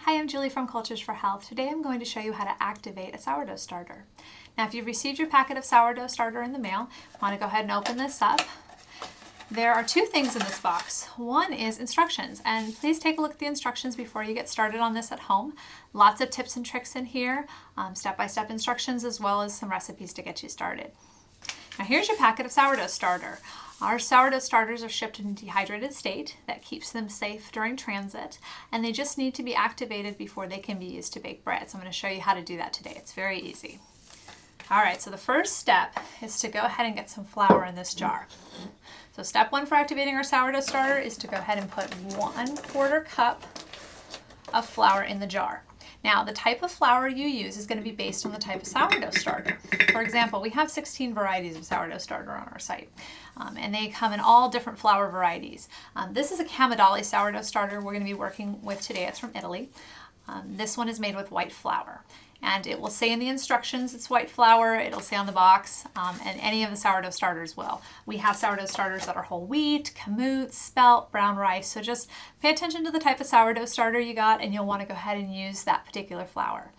Hi, I'm Julie from Cultures for Health. Today I'm going to show you how to activate a sourdough starter. Now if you've received your packet of sourdough starter in the mail, I want to go ahead and open this up. There are two things in this box. One is instructions, and please take a look at the instructions before you get started on this at home. Lots of tips and tricks in here, step-by-step instructions, as well as some recipes to get you started. Now here's your packet of sourdough starter. Our sourdough starters are shipped in a dehydrated state. That keeps them safe during transit, and they just need to be activated before they can be used to bake bread. So I'm going to show you how to do that today. It's very easy. All right, so the first step is to go ahead and get some flour in this jar. So step one for activating our sourdough starter is to go ahead and put 1/4 cup of flour in the jar. Now, the type of flour you use is going to be based on the type of sourdough starter. For example, we have 16 varieties of sourdough starter on our site, and they come in all different flour varieties. This is a Camaldoli sourdough starter we're going to be working with today. It's from Italy. This one is made with white flour. And it will say in the instructions it's white flour, it'll say on the box, and any of the sourdough starters will. We have sourdough starters that are whole wheat, kamut, spelt, brown rice, so just pay attention to the type of sourdough starter you got and you'll want to go ahead and use that particular flour.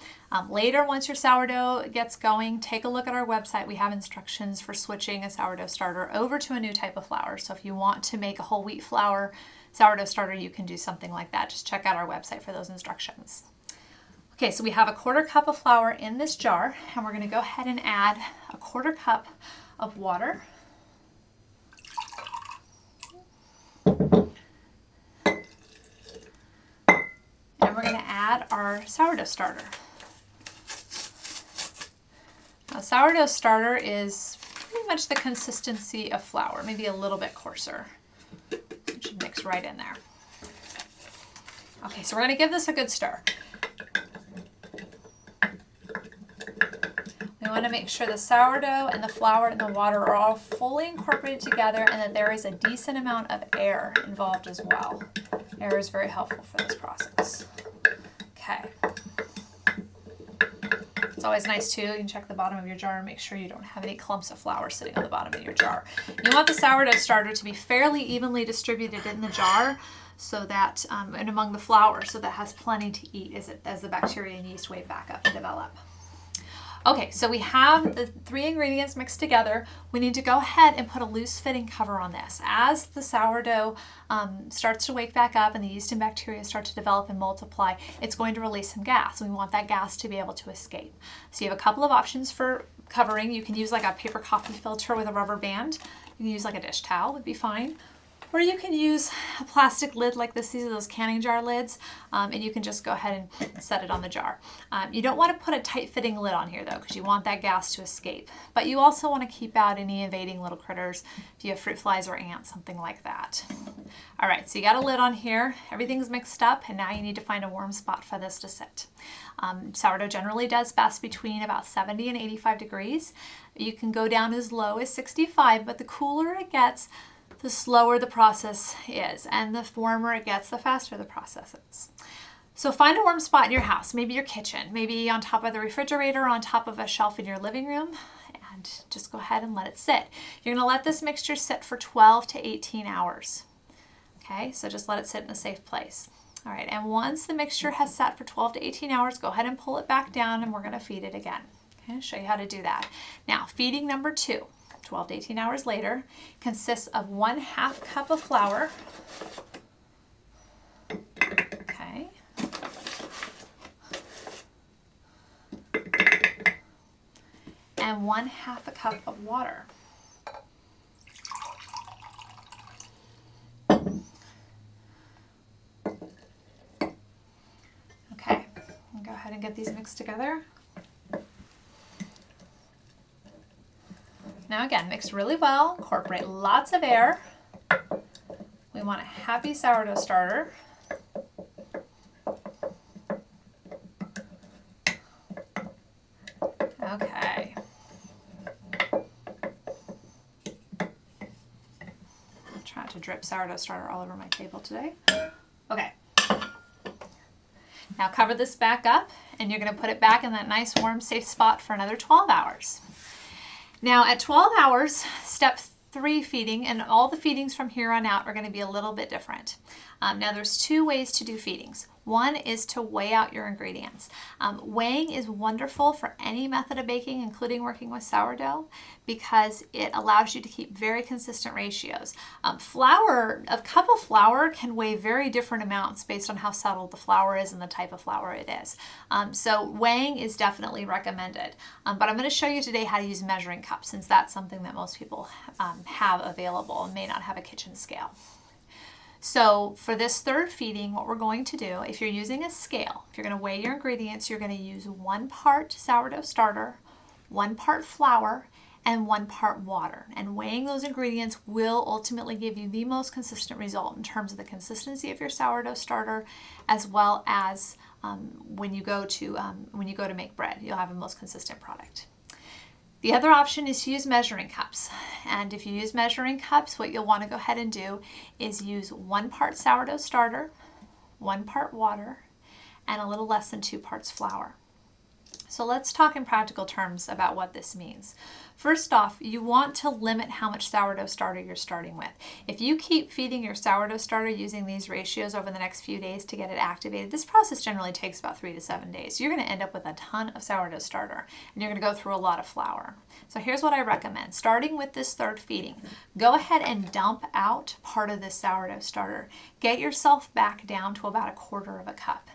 Later, once your sourdough gets going, take a look at our website. We have instructions for switching a sourdough starter over to a new type of flour. So if you want to make a whole wheat flour sourdough starter, you can do something like that. Just check out our website for those instructions. Okay, so we have 1/4 cup of flour in this jar, and we're going to go ahead and add 1/4 cup of water. And we're going to add our sourdough starter. Now, sourdough starter is pretty much the consistency of flour, maybe a little bit coarser. It should mix right in there. Okay, so we're going to give this a good stir. We want to make sure the sourdough and the flour and the water are all fully incorporated together and that there is a decent amount of air involved as well. Air is very helpful for this process. Okay. It's always nice too, you can check the bottom of your jar and make sure you don't have any clumps of flour sitting on the bottom of your jar. You want the sourdough starter to be fairly evenly distributed in the jar so that, and among the flour, so that it has plenty to eat as the bacteria and yeast wave back up and develop. Okay, so we have the 3 ingredients mixed together. We need to go ahead and put a loose fitting cover on this. As the sourdough starts to wake back up and the yeast and bacteria start to develop and multiply, it's going to release some gas. We want that gas to be able to escape. So you have a couple of options for covering. You can use like a paper coffee filter with a rubber band. You can use like a dish towel, would be fine. Or you can use a plastic lid like this. These are those canning jar lids, and you can just go ahead and set it on the jar. You don't want to put a tight-fitting lid on here though, because you want that gas to escape. But you also want to keep out any invading little critters, if you have fruit flies or ants, something like that. All right, so you got a lid on here. Everything's mixed up, and now you need to find a warm spot for this to sit. Sourdough generally does best between about 70 and 85 degrees. You can go down as low as 65, but the cooler it gets, the slower the process is, and the warmer it gets, the faster the process is. So find a warm spot in your house, maybe your kitchen, maybe on top of the refrigerator, on top of a shelf in your living room, and just go ahead and let it sit. You're going to let this mixture sit for 12 to 18 hours. Okay, so just let it sit in a safe place. All right, and once the mixture has sat for 12 to 18 hours, go ahead and pull it back down, and we're going to feed it again. Okay, I'll show you how to do that. Now, feeding number 2. 12 to 18 hours later, consists of 1/2 cup of flour. Okay. And 1/2 cup of water. Okay, I'll go ahead and get these mixed together. Now again, mix really well, incorporate lots of air. We want a happy sourdough starter. Okay. I'm trying to drip sourdough starter all over my table today. Okay. Now cover this back up, and you're going to put it back in that nice warm safe spot for another 12 hours. Now at 12 hours, step 3 feeding, and all the feedings from here on out are going to be a little bit different. Now there's two ways to do feedings. One is to weigh out your ingredients. Weighing is wonderful for any method of baking, including working with sourdough, because it allows you to keep very consistent ratios. A cup of flour can weigh very different amounts based on how settled the flour is and the type of flour it is. So weighing is definitely recommended. But I'm going to show you today how to use measuring cups, since that's something that most people have available and may not have a kitchen scale. So for this third feeding, what we're going to do, if you're using a scale, if you're going to weigh your ingredients, you're going to use 1 part sourdough starter, 1 part flour, and 1 part water. And weighing those ingredients will ultimately give you the most consistent result in terms of the consistency of your sourdough starter, as well as when you go to make bread, you'll have a most consistent product. The other option is to use measuring cups. And if you use measuring cups, what you'll want to go ahead and do is use 1 part sourdough starter, 1 part water, and a little less than 2 parts flour. So let's talk in practical terms about what this means. First off, you want to limit how much sourdough starter you're starting with. If you keep feeding your sourdough starter using these ratios over the next few days to get it activated, this process generally takes about 3 to 7 days. You're going to end up with a ton of sourdough starter, and you're going to go through a lot of flour. So here's what I recommend. Starting with this third feeding, go ahead and dump out part of this sourdough starter. Get yourself back down to about 1/4 cup.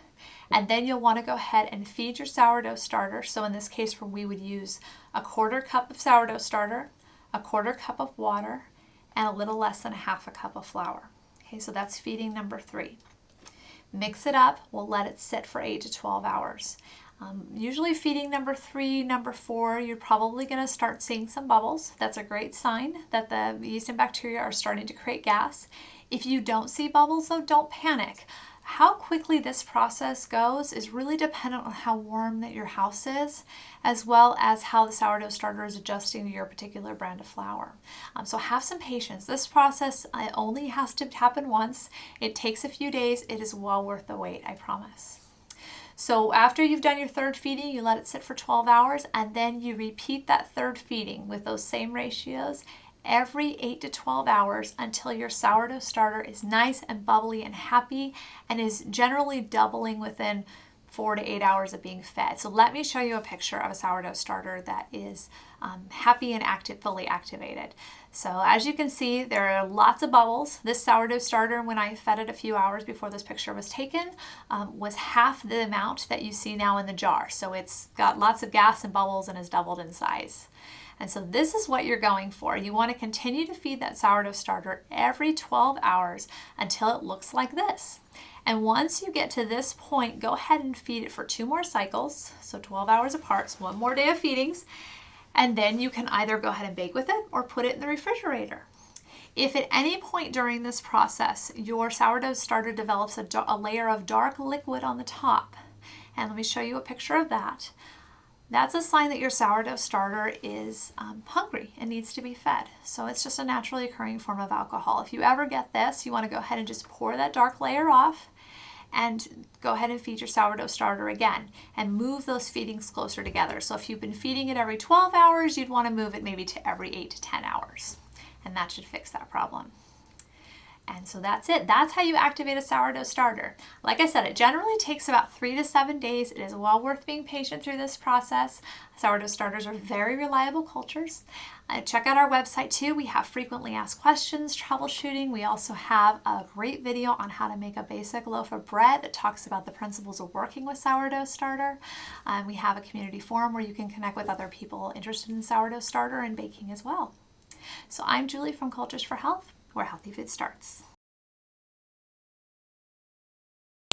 And then you'll want to go ahead and feed your sourdough starter. So in this case, where we would use 1/4 cup of sourdough starter, 1/4 cup of water, and a little less than 1/2 cup of flour. Okay, so that's feeding number 3. Mix it up. We'll let it sit for 8 to 12 hours. Usually feeding number 3, number 4, you're probably going to start seeing some bubbles. That's a great sign that the yeast and bacteria are starting to create gas. If you don't see bubbles, though, don't panic. How quickly this process goes is really dependent on how warm that your house is, as well as how the sourdough starter is adjusting to your particular brand of flour. So have some patience. This process only has to happen once. It takes a few days. It is well worth the wait, I promise. So after you've done your third feeding, you let it sit for 12 hours, and then you repeat that third feeding with those same ratios every 8 to 12 hours until your sourdough starter is nice and bubbly and happy and is generally doubling within 4 to 8 hours of being fed. So let me show you a picture of a sourdough starter that is happy and fully activated. So as you can see, there are lots of bubbles. This sourdough starter, when I fed it a few hours before this picture was taken, was half the amount that you see now in the jar. So it's got lots of gas and bubbles and has doubled in size. And so this is what you're going for. You want to continue to feed that sourdough starter every 12 hours until it looks like this. And once you get to this point, go ahead and feed it for 2 more cycles, so 12 hours apart, so 1 more day of feedings, and then you can either go ahead and bake with it or put it in the refrigerator. If at any point during this process your sourdough starter develops a layer of dark liquid on the top, and let me show you a picture of that, that's a sign that your sourdough starter is hungry and needs to be fed. So it's just a naturally occurring form of alcohol. If you ever get this, you want to go ahead and just pour that dark layer off and go ahead and feed your sourdough starter again and move those feedings closer together. So if you've been feeding it every 12 hours, you'd want to move it maybe to every 8 to 10 hours. And that should fix that problem. And so that's it. That's how you activate a sourdough starter. Like I said, it generally takes about 3 to 7 days. It is well worth being patient through this process. Sourdough starters are very reliable cultures. Check out our website too. We have frequently asked questions, troubleshooting. We also have a great video on how to make a basic loaf of bread that talks about the principles of working with sourdough starter. We have a community forum where you can connect with other people interested in sourdough starter and baking as well. So I'm Julie from Cultures for Health, where healthy food starts.